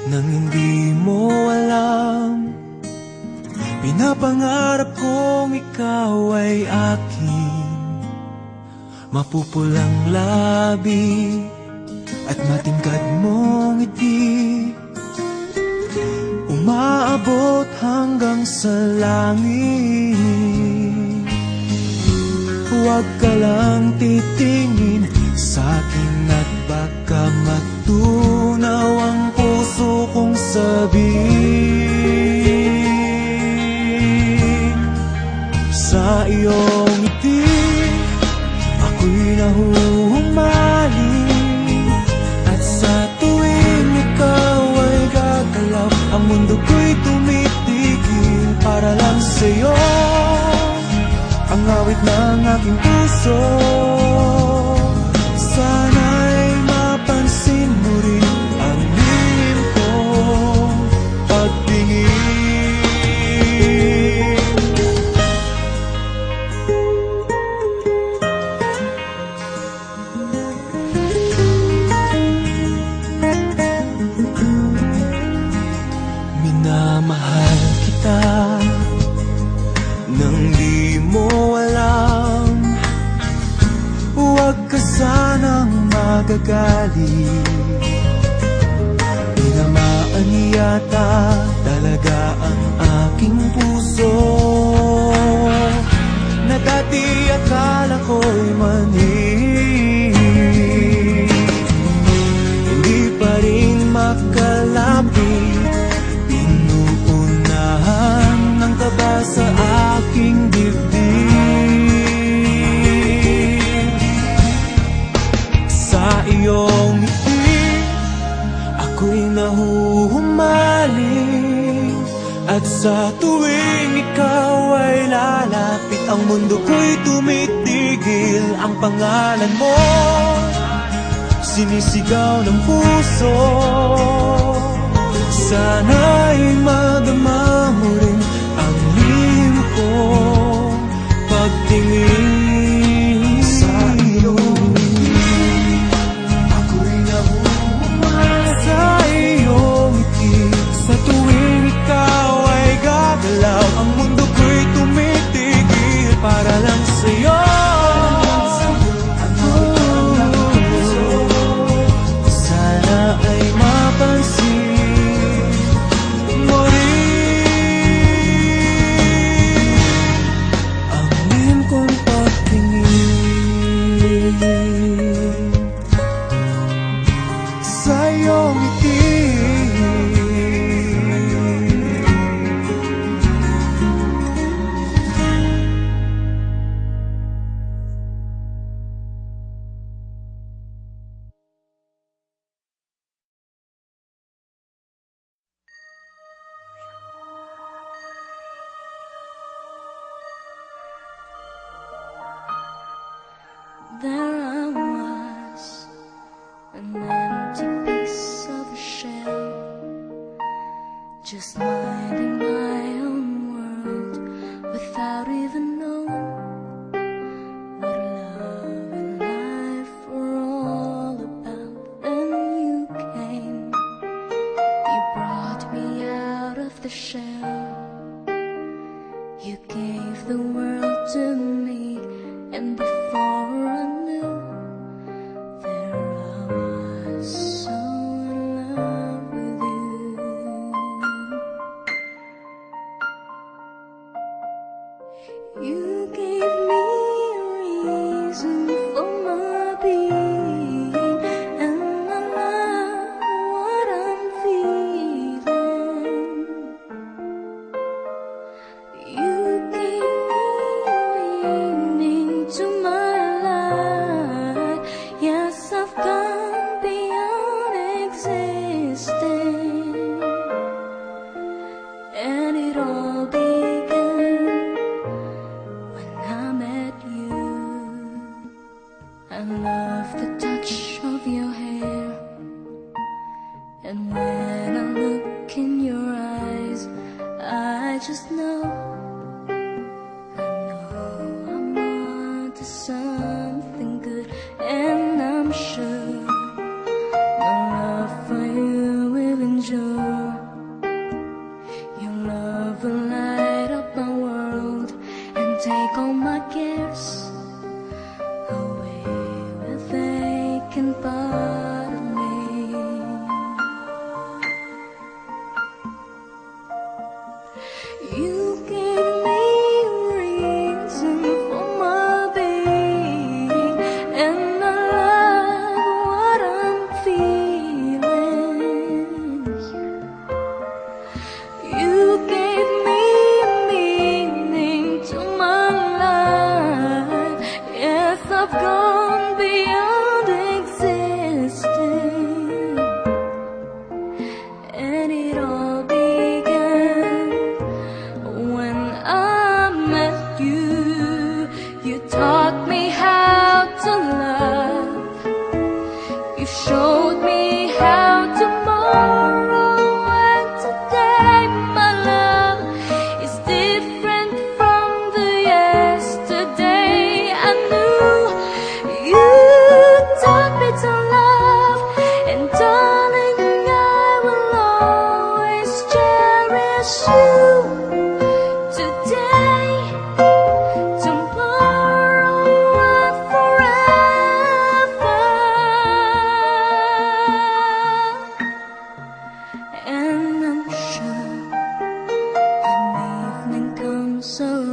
nang hindi mo alam. Pinapangarap kong ikaw ay akin, mapupulang labi at matingkad mong ngiti, umaabot hanggang sa langit. Huwag ka lang titingin sa'kin at baka matunaw ang puso kong sabihin. Sa iyong ngiti, ako'y nahuhumaling, at sa tuwing ikaw ay gagalaw, ang mundo ko'y tumitigil para lang sa'yo. Ang awit ng aking puso, sana'y mapansin mo rin ang lihim kong pagtingin. Minamahal kita nang di mo alam. Huwag ka sanang magagalit, tinamaan yata talaga ang aking puso, na dati akala ko'y mani. Hindi pa rin makalapit, pinuunahan ng kaba sa aking dibdib. Sa iyong ngiti, ako'y nahuhumaling, at sa tuwing ikaw ay lalapit, ang mundo ko'y tumitigil. Ang pangalan mo, sinisigaw ng puso, sana'y madama mo rin ang lihim kong pagtingin. Sa iyong ngiti, ako'y nahuhumaling, sa iyong ngiti, sa tuwing ikaw ay gagalaw, ang mundo ko'y tumitigil para lang sa'yo. Sana ay mapansin mo rin ang lihim kong pagtingin. Sa iyong ngiti, there I was, an empty piece of a shell, just minding my own world, without even knowing what love and life were all about. Then you came, you brought me out of the shell, you gave the world to me, and before I knew, there I was, so in love with you. You gave me a reason for my being, and I love what I'm feeling. You gave me meaning to my life. Yes, I've gone beyond existing, and it all began when I met you. I love the touch of your hair, and when I look in your eyes, I just know, I'm on to something good, and I'm sure my love for take all my cares away with vacant part of me. You gave me a reason for my being, and I love what I'm feeling. You gave me a meaning to my life. Yes, I've gone beyond existing, and it all began when I met you. You taught me how to love. You showed me how tomorrow and today, my love, is different from the yesterday I knew. You taught me to love, and darling, I will always cherish you. Today, tomorrow, and forever. And I'm sure when evening comes around,